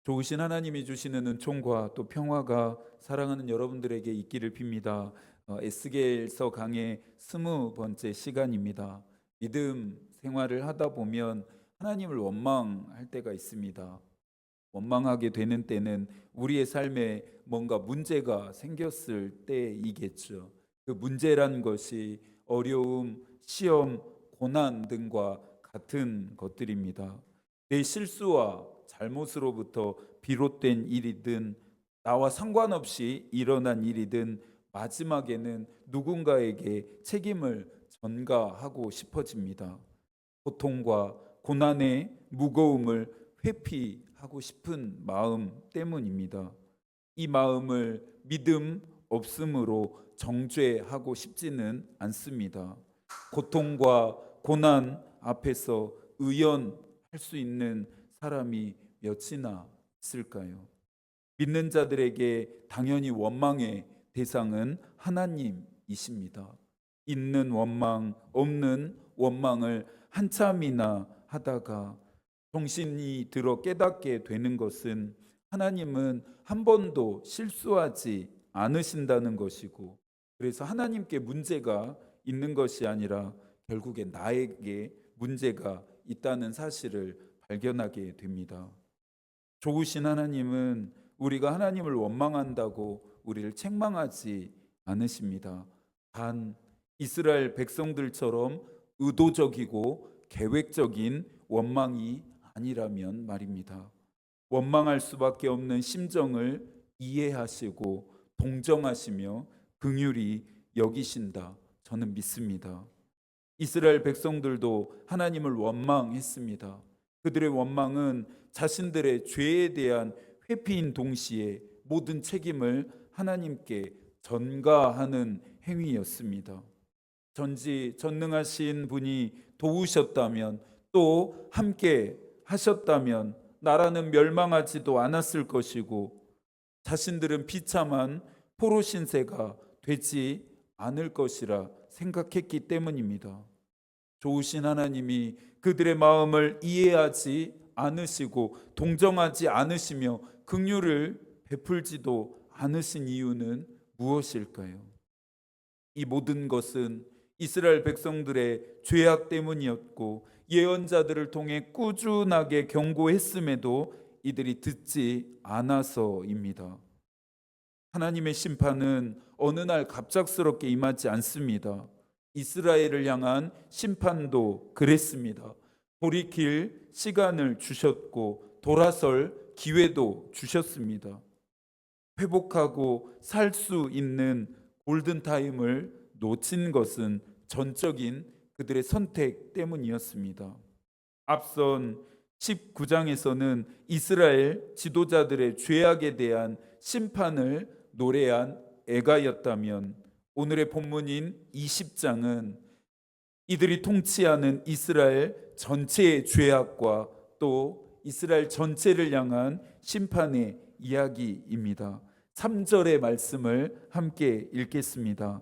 좋으신 하나님이 주시는 은총과 또 평화가 사랑하는 여러분들에게 있기를 빕니다. 에스겔서 강의 20번째 시간입니다. 믿음 생활을 하다 보면 하나님을 원망할 때가 있습니다. 원망하게 되는 때는 우리의 삶에 뭔가 문제가 생겼을 때이겠죠. 그 문제란 것이 어려움, 시험, 고난 등과 같은 것들입니다. 내 실수와 잘못으로부터 비롯된 일이든 나와 상관없이 일어난 일이든 마지막에는 누군가에게 책임을 전가하고 싶어집니다. 고통과 고난의 무거움을 회피하고 싶은 마음 때문입니다. 이 마음을 믿음 없음으로 정죄하고 싶지는 않습니다. 고통과 고난 앞에서 의연할 수 있는 사람이 몇이나 있을까요? 믿는 자들에게 당연히 원망의 대상은 하나님이십니다. 있는 원망, 없는 원망을 한참이나 하다가 정신이 들어 깨닫게 되는 것은 하나님은 한 번도 실수하지 않으신다는 것이고, 그래서 하나님께 문제가 있는 것이 아니라 결국에 나에게 문제가 있다는 사실을 발견하게 됩니다. 좋으신 하나님은 우리가 하나님을 원망한다고 우리를 책망하지 않으십니다. 단 이스라엘 백성들처럼 의도적이고 계획적인 원망이 아니라면 말입니다. 원망할 수밖에 없는 심정을 이해하시고 동정하시며 긍휼히 여기신다. 저는 믿습니다. 이스라엘 백성들도 하나님을 원망했습니다. 그들의 원망은 자신들의 죄에 대한 회피인 동시에 모든 책임을 하나님께 전가하는 행위였습니다. 전지전능하신 분이 도우셨다면, 또 함께 하셨다면 나라는 멸망하지도 않았을 것이고 자신들은 비참한 포로 신세가 되지 않을 것이라 생각했기 때문입니다. 좋으신 하나님이 그들의 마음을 이해하지 않으시고 동정하지 않으시며 긍휼을 베풀지도 않으신 이유는 무엇일까요? 이 모든 것은 이스라엘 백성들의 죄악 때문이었고, 예언자들을 통해 꾸준하게 경고했음에도 이들이 듣지 않아서입니다. 하나님의 심판은 어느 날 갑작스럽게 임하지 않습니다. 이스라엘을 향한 심판도 그랬습니다. 돌이킬 시간을 주셨고 돌아설 기회도 주셨습니다. 회복하고 살 수 있는 골든타임을 놓친 것은 전적인 그들의 선택 때문이었습니다. 앞선 19장에서는 이스라엘 지도자들의 죄악에 대한 심판을 노래한 애가였다면, 오늘의 본문인 20장은 이들이 통치하는 이스라엘 전체의 죄악과 또 이스라엘 전체를 향한 심판의 이야기입니다. 3절의 말씀을 함께 읽겠습니다.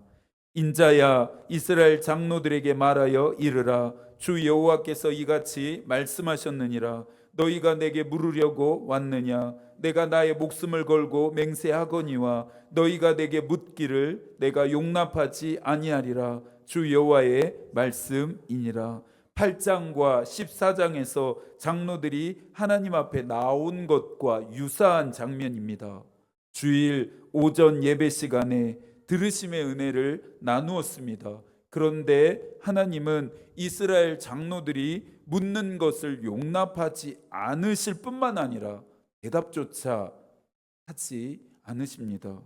인자야 이스라엘 장로들에게 말하여 이르라. 주 여호와께서 이같이 말씀하셨느니라. 너희가 내게 물으려고 왔느냐? 내가 나의 목숨을 걸고 맹세하거니와 너희가 내게 묻기를 내가 용납하지 아니하리라. 주 여호와의 말씀이니라. 8장과 14장에서 장로들이 하나님 앞에 나온 것과 유사한 장면입니다. 주일 오전 예배 시간에 들으심의 은혜를 나누었습니다. 그런데 하나님은 이스라엘 장로들이 묻는 것을 용납하지 않으실 뿐만 아니라 대답조차 하지 않으십니다.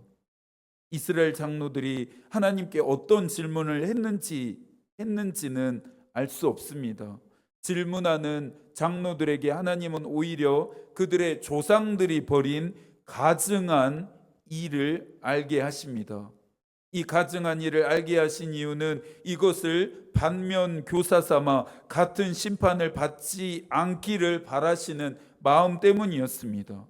이스라엘 장로들이 하나님께 어떤 질문을 했는지는 알 수 없습니다. 질문하는 장로들에게 하나님은 오히려 그들의 조상들이 벌인 가증한 일을 알게 하십니다. 이 가증한 일을 알게 하신 이유는 이것을 반면 교사 삼아 같은 심판을 받지 않기를 바라시는 마음 때문이었습니다.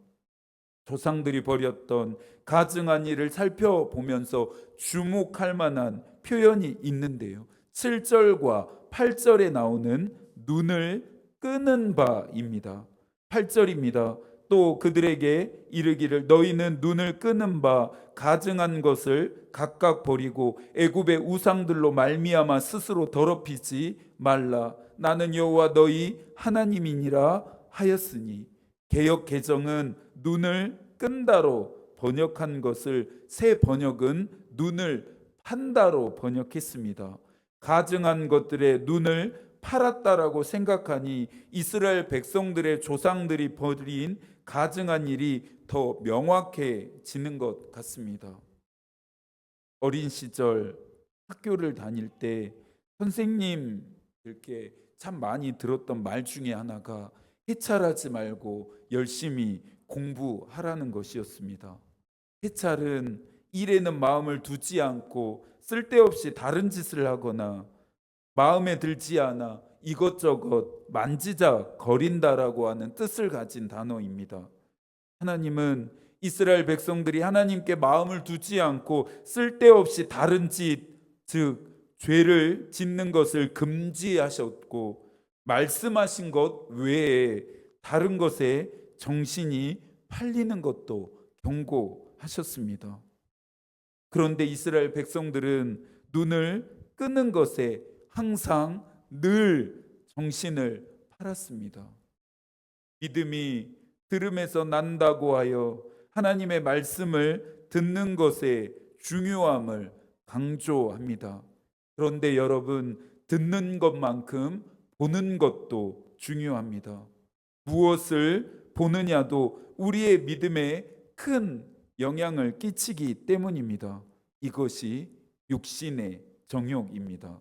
조상들이 벌였던 가증한 일을 살펴보면서 주목할 만한 표현이 있는데요. 7절과 8절에 나오는 눈을 끄는 바입니다. 8절입니다. 또 그들에게 이르기를 너희는 눈을 끄는 바 가증한 것을 각각 버리고 애굽의 우상들로 말미암아 스스로 더럽히지 말라. 나는 여호와 너희 하나님이니라 하였으니. 개역 개정은 눈을 끈다로 번역한 것을 새 번역은 눈을 판다로 번역했습니다. 가증한 것들의 눈을 팔았다라고 생각하니 이스라엘 백성들의 조상들이 벌인 가증한 일이 더 명확해지는 것 같습니다. 어린 시절 학교를 다닐 때 선생님들께 참 많이 들었던 말 중에 하나가 해찰하지 말고 열심히 공부하라는 것이었습니다. 해찰은 일에는 마음을 두지 않고 쓸데없이 다른 짓을 하거나 마음에 들지 않아 이것저것 만지작 거린다라고 하는 뜻을 가진 단어입니다. 하나님은 이스라엘 백성들이 하나님께 마음을 두지 않고 쓸데없이 다른 짓, 즉 죄를 짓는 것을 금지하셨고 말씀하신 것 외에 다른 것에 정신이 팔리는 것도 경고하셨습니다. 그런데 이스라엘 백성들은 눈을 끄는 것에 항상 늘 정신을 팔았습니다. 믿음이 들음에서 난다고 하여 하나님의 말씀을 듣는 것의 중요함을 강조합니다. 그런데 여러분, 듣는 것만큼 보는 것도 중요합니다. 무엇을 보느냐도 우리의 믿음에 큰 영향을 끼치기 때문입니다. 이것이 육신의 정욕입니다.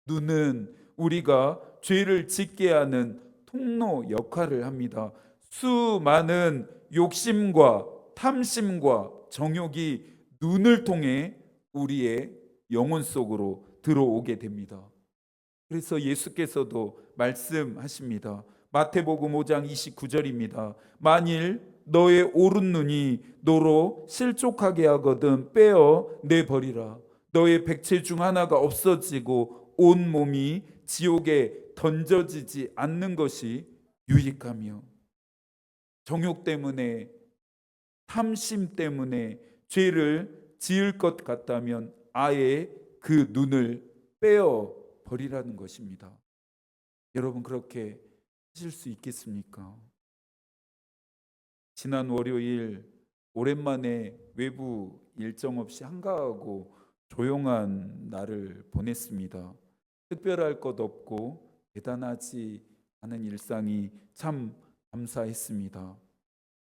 눈은 우리가 죄를 짓게 하는 통로 역할을 합니다. 수많은 욕심과 탐심과 정욕이 눈을 통해 우리의 영혼 속으로 들어오게 됩니다. 그래서 예수께서도 말씀하십니다. 마태복음 5장 29절입니다. 만일 너의 오른 눈이 너로 실족하게 하거든 빼어 내버리라. 너의 백체 중 하나가 없어지고 온 몸이 지옥에 던져지지 않는 것이 유익하며, 정욕 때문에 탐심 때문에 죄를 지을 것 같다면 아예 그 눈을 빼어 버리라는 것입니다. 여러분, 그렇게 하실 수 있겠습니까? 지난 월요일 오랜만에 외부 일정 없이 한가하고 조용한 날을 보냈습니다. 특별할 것 없고 대단하지 않은 일상이 참 감사했습니다.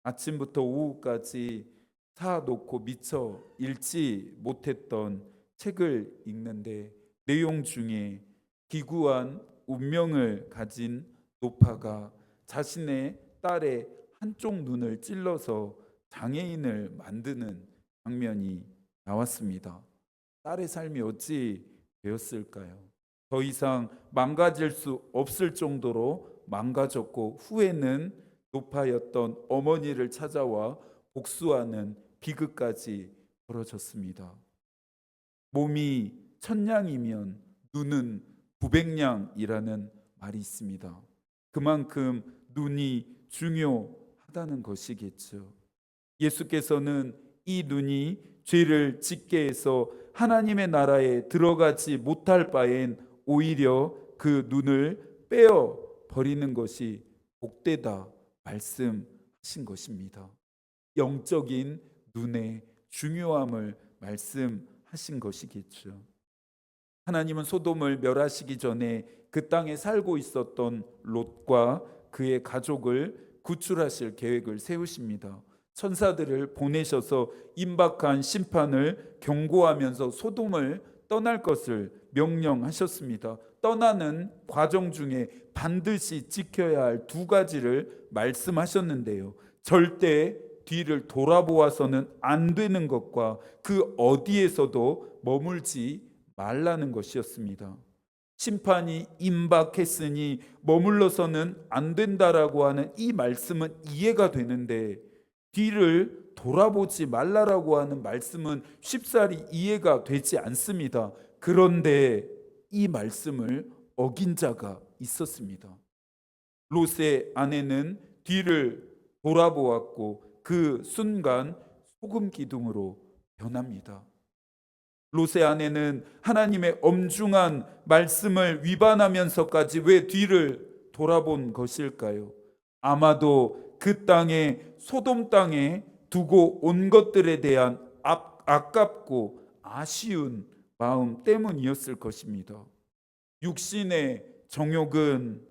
아침부터 오후까지 사놓고 미처 읽지 못했던 책을 읽는데 내용 중에 기구한 운명을 가진 노파가 자신의 딸의 한쪽 눈을 찔러서 장애인을 만드는 장면이 나왔습니다. 딸의 삶이 어찌 되었을까요? 더 이상 망가질 수 없을 정도로 망가졌고 후에는 노파였던 어머니를 찾아와 복수하는 비극까지 벌어졌습니다. 몸이 천냥이면 눈은 900냥이라는 말이 있습니다. 그만큼 눈이 중요하다는 것이겠죠. 예수께서는 이 눈이 죄를 짓게 해서 하나님의 나라에 들어가지 못할 바엔 오히려 그 눈을 빼어 버리는 것이 복되다 말씀하신 것입니다. 영적인 눈의 중요함을 말씀하신 것이겠죠. 하나님은 소돔을 멸하시기 전에 그 땅에 살고 있었던 롯과 그의 가족을 구출하실 계획을 세우십니다. 천사들을 보내셔서 임박한 심판을 경고하면서 소돔을 떠날 것을 명령하셨습니다. 떠나는 과정 중에 반드시 지켜야 할 두 가지를 말씀하셨는데요. 절대 뒤를 돌아보아서는 안 되는 것과 그 어디에서도 머물지 말라는 것이었습니다. 심판이 임박했으니 머물러서는 안 된다라고 하는 이 말씀은 이해가 되는데 뒤를 돌아보지 말라라고 하는 말씀은 쉽사리 이해가 되지 않습니다. 그런데 이 말씀을 어긴 자가 있었습니다. 롯의 아내는 뒤를 돌아보았고 그 순간 소금 기둥으로 변합니다. 롯의 아내는 하나님의 엄중한 말씀을 위반하면서까지 왜 뒤를 돌아본 것일까요? 아마도 그 땅에, 소돔 땅에 두고 온 것들에 대한 아깝고 아쉬운 마음 때문이었을 것입니다. 육신의 정욕은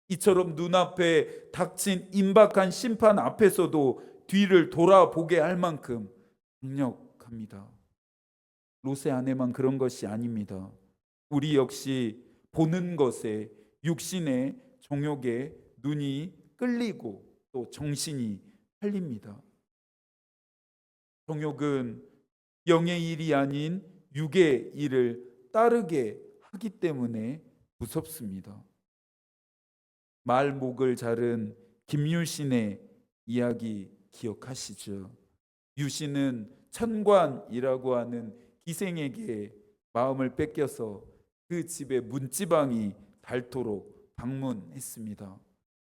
이처럼 눈앞에 닥친 임박한 심판 앞에서도 뒤를 돌아보게 할 만큼 강력합니다. 롯의 아내만 그런 것이 아닙니다. 우리 역시 보는 것에, 육신의 정욕에 눈이 끌리고 또 정신이 팔립니다. 정욕은 영의 일이 아닌 육의 일을 따르게 하기 때문에 무섭습니다. 말목을 자른 김유신의 이야기 기억하시죠? 유신은 천관이라고 하는 기생에게 마음을 뺏겨서 그 집에 문지방이 닳도록 방문했습니다.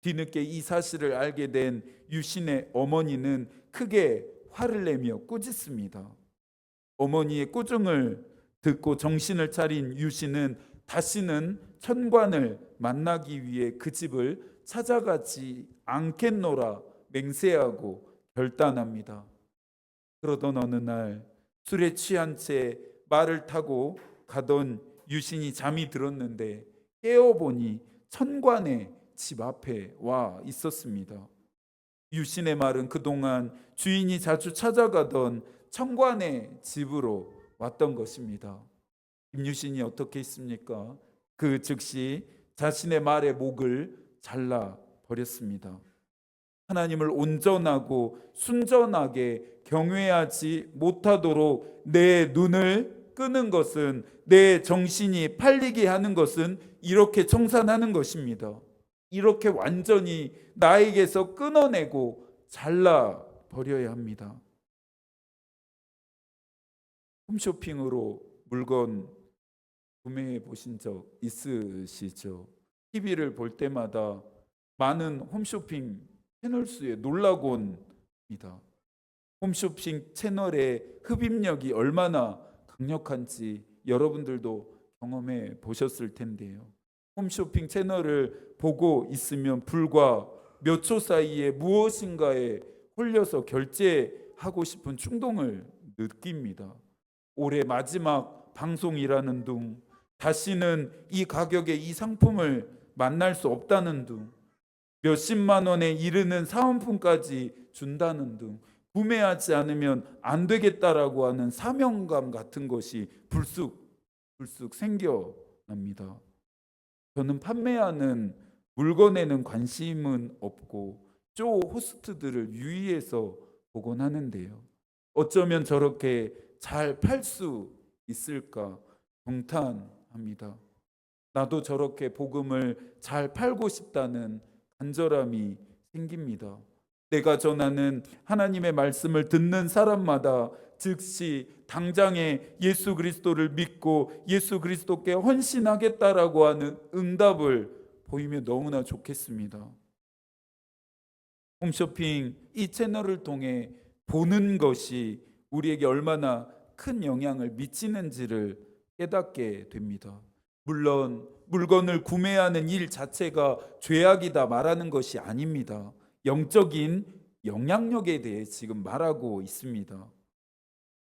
뒤늦게 이 사실을 알게 된 유신의 어머니는 크게 화를 내며 꾸짖습니다. 어머니의 꾸중을 듣고 정신을 차린 유신은 다시는 천관을 만나기 위해 그 집을 찾아가지 않겠노라 맹세하고 결단합니다. 그러던 어느 날 술에 취한 채 말을 타고 가던 유신이 잠이 들었는데 깨어보니 천관의 집 앞에 와 있었습니다. 유신의 말은 그동안 주인이 자주 찾아가던 천관의 집으로 왔던 것입니다. 김유신이 어떻게 했습니까? 그 즉시 자신의 말의 목을 잘라 버렸습니다. 하나님을 온전하고 순전하게 경외하지 못하도록 내 눈을 끄는 것은, 내 정신이 팔리게 하는 것은 이렇게 청산하는 것입니다. 이렇게 완전히 나에게서 끊어내고 잘라 버려야 합니다. 홈쇼핑으로 물건 구매해 보신 적 있으시죠? TV를 볼 때마다 많은 홈쇼핑 채널 수에 놀라곤 합니다. 홈쇼핑 채널의 흡입력이 얼마나 강력한지 여러분들도 경험해 보셨을 텐데요. 홈쇼핑 채널을 보고 있으면 불과 몇 초 사이에 무엇인가에 홀려서 결제하고 싶은 충동을 느낍니다. 올해 마지막 방송이라는 둥, 다시는 이 가격에 이 상품을 만날 수 없다는 둥, 몇십만 원에 이르는 사은품까지 준다는 등 구매하지 않으면 안 되겠다라고 하는 사명감 같은 것이 불쑥 생겨납니다. 저는 판매하는 물건에는 관심은 없고 쇼 호스트들을 유의해서 보곤 하는데요. 어쩌면 저렇게 잘 팔 수 있을까 경탄합니다. 나도 저렇게 복음을 잘 팔고 싶다는 간절함이 생깁니다. 내가 전하는 하나님의 말씀을 듣는 사람마다 즉시 당장에 예수 그리스도를 믿고 예수 그리스도께 헌신하겠다라고 하는 응답을 보이면 너무나 좋겠습니다. 홈쇼핑 이 채널을 통해 보는 것이 우리에게 얼마나 큰 영향을 미치는지를 깨닫게 됩니다. 물론 물건을 구매하는 일 자체가 죄악이다 말하는 것이 아닙니다. 영적인 영향력에 대해 지금 말하고 있습니다.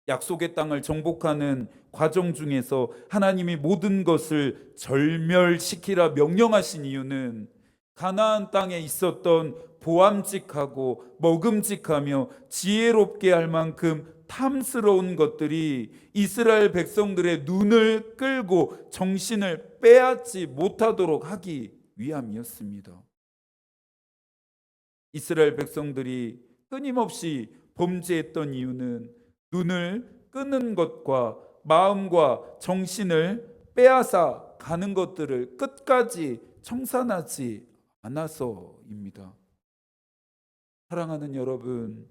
약속의 땅을 정복하는 과정 중에서 하나님이 모든 것을 절멸시키라 명령하신 이유는 가나안 땅에 있었던 보암직하고 먹음직하며 지혜롭게 할 만큼 탐스러운 것들이 이스라엘 백성들의 눈을 끌고 정신을 빼앗지 못하도록 하기 위함이었습니다. 이스라엘 백성들이 끊임없이 범죄했던 이유는 눈을 끄는 것과 마음과 정신을 빼앗아 가는 것들을 끝까지 청산하지 않아서입니다. 사랑하는 여러분,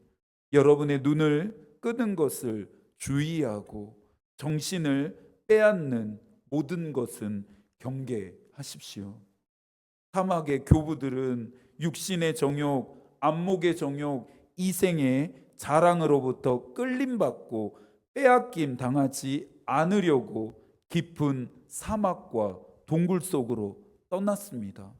여러분의 눈을 끄는 것을 주의하고 정신을 빼앗는 모든 것은 경계하십시오. 사막의 교부들은 육신의 정욕 안목의 정욕, 이생의 자랑으로부터 끌림받고 빼앗김 당하지 않으려고 깊은 사막과 동굴 속으로 떠났습니다.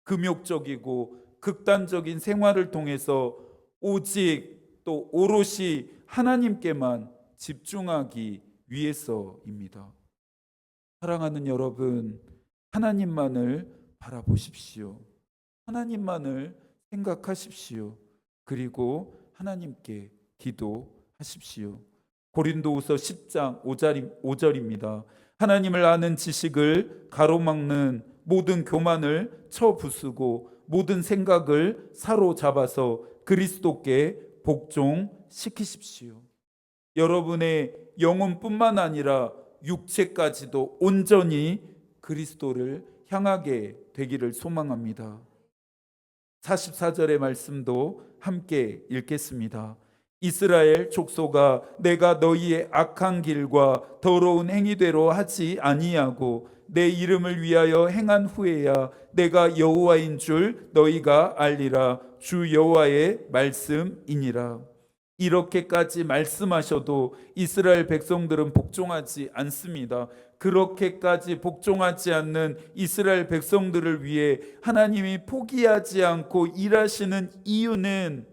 금욕적이고 극단적인 생활을 통해서 오직 또 오롯이 하나님께만 집중하기 위해서입니다. 사랑하는 여러분, 하나님만을 바라보십시오. 하나님만을 생각하십시오. 그리고 하나님께 기도하십시오. 고린도후서 10장 5절입니다. 하나님을 아는 지식을 가로막는 모든 교만을 쳐부수고 모든 생각을 사로잡아서 그리스도께 복종시키십시오. 여러분의 영혼뿐만 아니라 육체까지도 온전히 그리스도를 향하게 되기를 소망합니다. 44절의 말씀도 함께 읽겠습니다. 이스라엘 족속아, 내가 너희의 악한 길과 더러운 행위대로 하지 아니하고 내 이름을 위하여 행한 후에야 내가 여호와인 줄 너희가 알리라. 주 여호와의 말씀이니라. 이렇게까지 말씀하셔도 이스라엘 백성들은 복종하지 않습니다. 그렇게까지 복종하지 않는 이스라엘 백성들을 위해 하나님이 포기하지 않고 일하시는 이유는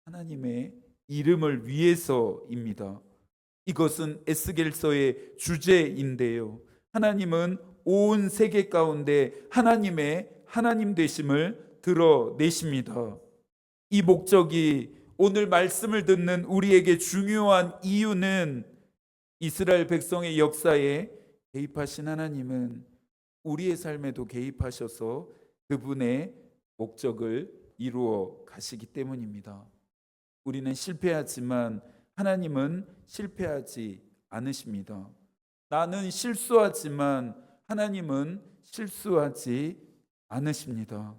하나님의 이름을 위해서입니다. 이것은 에스겔서의 주제인데요. 하나님은 온 세계 가운데 하나님의 하나님 되심을 드러내십니다. 이 목적이 오늘 말씀을 듣는 우리에게 중요한 이유는 이스라엘 백성의 역사에 개입하신 하나님은 우리의 삶에도 개입하셔서 그분의 목적을 이루어 가시기 때문입니다. 우리는 실패하지만 하나님은 실패하지 않으십니다. 나는 실수하지만 하나님은 실수하지 않으십니다.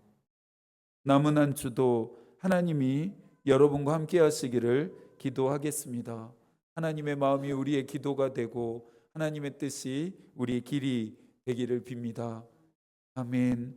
남은 한 주도 하나님이 여러분과 함께 하시기를 기도하겠습니다. 하나님의 마음이 우리의 기도가 되고 하나님의 뜻이 우리의 길이 되기를 빕니다. 아멘.